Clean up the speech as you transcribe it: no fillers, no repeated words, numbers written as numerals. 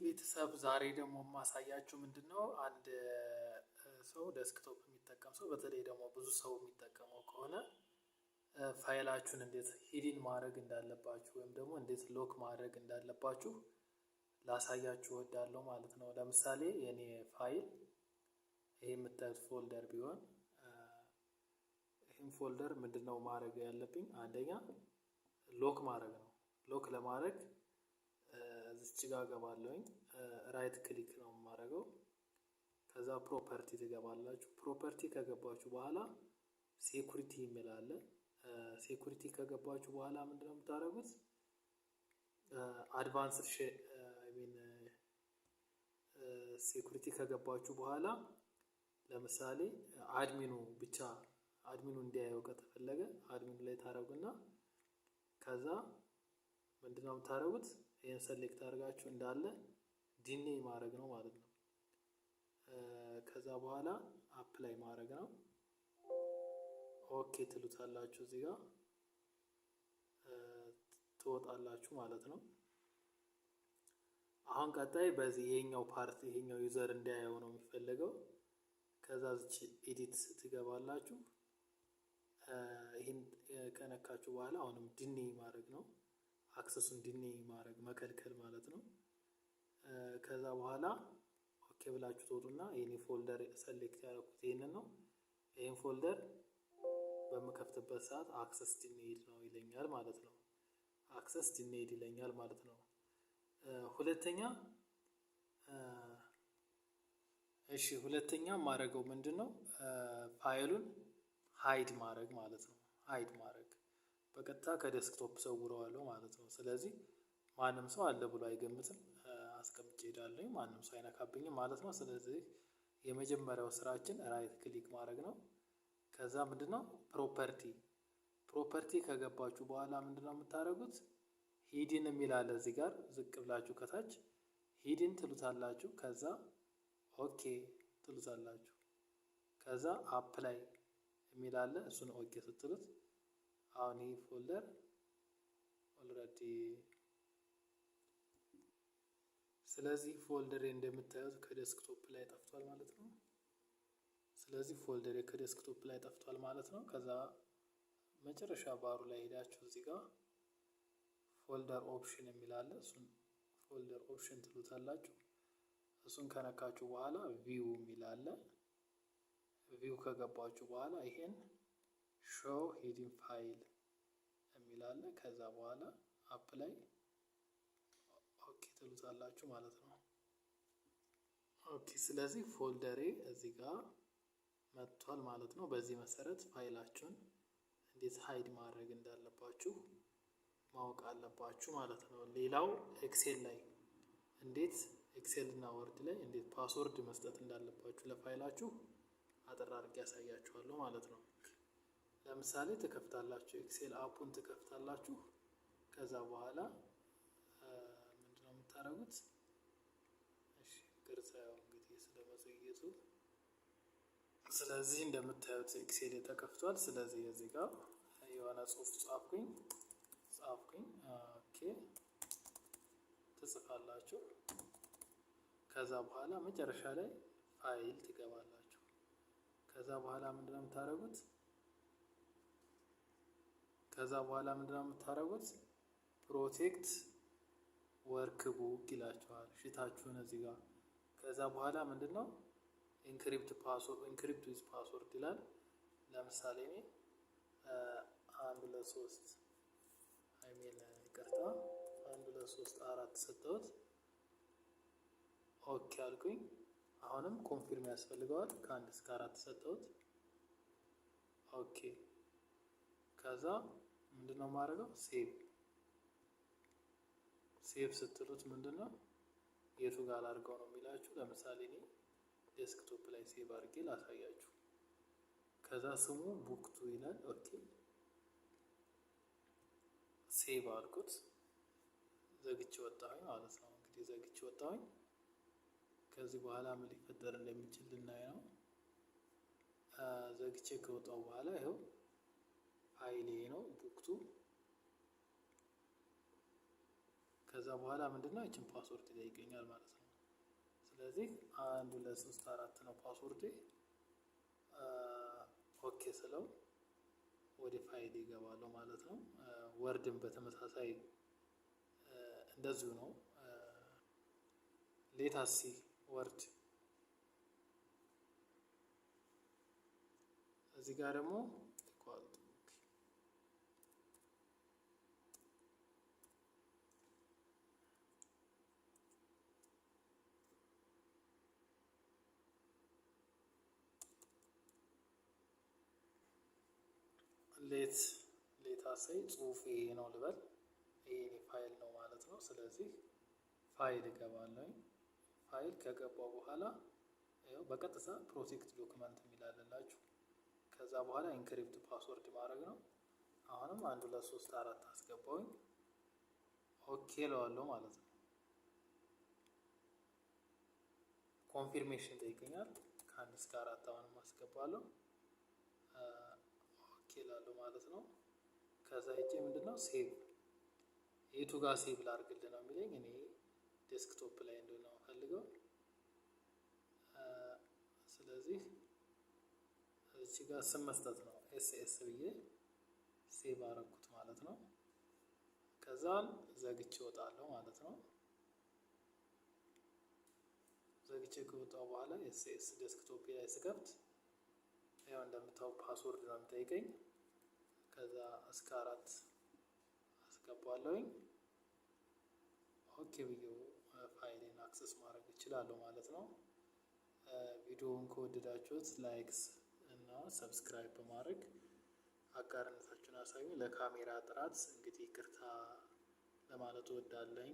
ቤተሰብ ዛሬ ደግሞ የማሳያችሁ ምንድነው አንድ ሰው ዴስክቶፕ የሚጠቀም ሰው በተለይ ደግሞ ብዙ ሰው የሚጠቀመው ከሆነ ፋይላችሁን እንዴት ሂድን ማድረግ እንዳለባችሁ ወይም ደግሞ እንዴት ሎክ ማድረግ እንዳለባችሁ ላሳያችሁ እወዳለሁ ማለት ነው። ለምሳሌ የኔ ፋይል ይሄ የምታዩት ፎልደር ቢሆን ይህን ፎልደር ምንድነው ማድረግ ያለብኝ? አንደኛ ሎክ ማድረግ ነው። ሎክ ለማድረግ እዚች ጋር ገባለሁኝ። ራይት ክሊክ ነው የማደርገው። ከዛ ፕሮፐርቲ ትገባላችሁ። ፕሮፐርቲ ከገባችሁ በኋላ ሴኩሪቲ የሚል አለ። ሴኩሪቲ ከገባችሁ በኋላ ምንድነው የምታደርጉት? አድቫንስድ ሴኩሪቲ ከገባችሁ በኋላ ለምሳሌ አድሚኑ እንዲያየው ከተፈለገ አድሚኑ ላይ ታደርጉና ከዛ ምንድነው የምታደርጉት? ይሄን ሰሌክት አድርጋችሁ እንዳለ ዲኔ ማድረግ ነው ማለት ነው። ከዛ በኋላ አፕላይ ማድረግ ነው። ኦኬ ትሉታላችሁ። እዚህ ጋር ትወጣላችሁ ማለት ነው። አሁን ቀጣይ በዚህ ይሄኛው ፓርት ይሄኛው ዩዘር እንዲያየው ነው የሚፈልገው። ከዛ እዚህ ኤዲት ትገባላችሁ። ይሄን ከነካችሁ በኋላ አሁንም ዲኔ ማድረግ ነው። አክሰሱን ዲኔ ማድረግ መከልከል ማለት ነው። ከዛ በኋላ ኦኬ ብላችሁ ትወጡና የኔ ፎልደር ሰሌክት ያደረኩት ይሄንን ነው። ይሄን ፎልደር በመከፍትበት ሰዓት አክሰስ ዲኔድ ነው ይለኛል ማለት ነው። አክሰስ ዲኔድ ይለኛል ማለት ነው። ሁለተኛ ማድረገው ምንድነው? ፋይሉን ሃይድ ማድረግ ማለት ነው። ሃይድ ማድረግ በቀጥታ ከዴስክቶፕ ሰውረዋለሁ ማለት ነው። ስለዚህ ማንም ሰው አለ ብሎ አይገምትም። አስቀምጬ ሄዳለሁ፣ ማንም ሰው አይነካብኝም ማለት ነው። ስለዚህ የመጀመሪያው ስራችን ራይት ክሊክ ማድረግ ነው። ከዛ ምንድነው ፕሮፐርቲ ከገባችሁ በኋላ ምንድነው የምታደርጉት? ሂድን የሚል አለ እዚህ ጋር ዝቅ ብላችሁ ከታች ሂድን ትሉታላችሁ። ከዛ ኦኬ ትሉታላችሁ። ከዛ አፕላይ የሚል አለ እሱን ኦኬ ስትሉት አሁን ይሄ ፎልደር ኦልሬዲ ስለዚህ ፎልደሬ እንደምታዩት ከዴስክቶፕ ላይ ጠፍቷል ማለት ነው። ስለዚህ ፎልደሬ ከዴስክቶፕ ላይ ጠፍቷል ማለት ነው። ከዛ መጨረሻ ባሩ ላይ ሄዳችሁ እዚህ ጋር ፎልደር ኦፕሽን የሚል አለ እሱን ፎልደር ኦፕሽን ትሉታላችሁ። እሱን ከነካችሁ በኋላ ቪው የሚል አለ። ቪው ከገባችሁ በኋላ ይሄን ሾው ሂድን ፋይል የሚል አለ። ከዛ በኋላ አፕላይ ኦኬ ትሉታላችሁ ማለት ነው። ኦኬ ስለዚህ ፎልደሬ እዚህ ጋር መጥቷል ማለት ነው። በዚህ መሰረት ፋይላችሁን እንዴት ሃይድ ማድረግ እንዳለባችሁ ማወቅ አለባችሁ ማለት ነው። ሌላው ኤክሴል ላይ ኤክሴል እና ወርድ ላይ እንዴት ፓስወርድ መስጠት እንዳለባችሁ ለፋይላችሁ አጠር አድርጌ ያሳያችኋለሁ ማለት ነው። ለምሳሌ ትከፍታላችሁ፣ ኤክሴል አፑን ትከፍታላችሁ። ከዛ በኋላ ምንድነው የምታደርጉት? ግርታ ያው እንግዲህ ስለመዘግየቱ ስለዚህ እንደምታዩት ኤክሴል ተከፍቷል። ስለዚህ እዚህ ጋር የሆነ ጽሁፍ ጻፍኩኝ። ኦኬ ትጽፋላችሁ። ከዛ በኋላ መጨረሻ ላይ ፋይል ትገባላችሁ። ከዛ በኋላ ምንድነው የምታደርጉት? ፕሮቴክት ወርክቡክ ይላችኋል ሽታችሁን እዚህ ጋር። ከዛ በኋላ ምንድነው ኢንክሪፕት ዊዝ ፓስወርድ ይላል። ለምሳሌ እኔ 1 2 3 1 2 3 4 ሰጠሁት። ኦኬ አልኩኝ። አሁንም ኮንፊርም ያስፈልገዋል። ከ1 እስከ 4 ሰጠሁት። ኦኬ ከዛ ምንድነው የማደርገው? ሴቭ ስትሉት ምንድነው የቱ ጋር አድርገው ነው የሚላችሁ። ለምሳሌ እኔ ዴስክቶፕ ላይ ሴቭ አድርጌ ላሳያችሁ። ከዛ ስሙ ቡክቱ ይላል። ኦኬ ሴቭ አድርጉት። ዘግቼ ወጣሁኝ ማለት ነው። እንግዲህ ዘግቼ ወጣሁኝ። ከዚህ በኋላ ምን ሊፈጠር እንደሚችል ልናይ ነው። ዘግቼ ከወጣሁ በኋላ ይኸው ፋይል ይሄ ነው ቡክቱ። ከዛ በኋላ ምንድነው ይችን ፓስወርድ ይጠይቀኛል ማለት ነው። ስለዚህ 1 2 3 4 ነው ፓስወርዴ። ኦኬ ስለው ወደ ፋይል ይገባለሁ ማለት ነው። ወርድም በተመሳሳይ እንደዚሁ ነው። ሌታሲ ወርድ እዚህ ጋር ደግሞ ሌታሳይ ጽሁፍ ይሄ ነው ልበል። ይሄ ፋይል ነው ማለት ነው። ስለዚህ ፋይል እገባለሁ። ፋይል ከገባው በኋላ በቀጥታ ፕሮቴክት ዶክመንት የሚላለላችሁ። ከዛ በኋላ ኢንክሪፕት ፓስወርድ ማድረግ ነው። አሁንም 1 2 3 4 አስገባውኝ። ኦኬ እለዋለሁ ማለት ነው። ኮንፊርሜሽን ጠይቀኛል። ከ1 እስከ 4 አሁንም አስገባለሁ። ኦኬ እላለሁ ማለት ነው። ከዛ ሄጄ ምንድነው ሴቭ የቱ ጋር ሴቭ ላድርግልህ ነው የሚለኝ። እኔ ዴስክቶፕ ላይ እንደሆነ ነው የምፈልገው። ስለዚህ እዚህ ጋር ስም መስጠት ነው። ኤስኤስ ብዬ ሴቭ አረኩት ማለት ነው። ከዛን ዘግቼ እወጣለሁ ማለት ነው። ዘግቼ ከወጣሁ በኋላ ኤስኤስ ዴስክቶፕ ላይ ስከፍት ያው እንደምታው ፓስወርድ ነው የሚጠይቀኝ። ከዛ እስከ 4 አስገባለሁኝ። ኦኬ ብዬው ፋይሌን አክሰስ ማድረግ እችላለሁ ማለት ነው። ቪዲዮውን ከወደዳችሁት ላይክስ እና ሰብስክራይብ በማድረግ አጋርነታችሁን አሳዩ። ለካሜራ ጥራት እንግዲህ ይቅርታ ለማለት እወዳለሁ።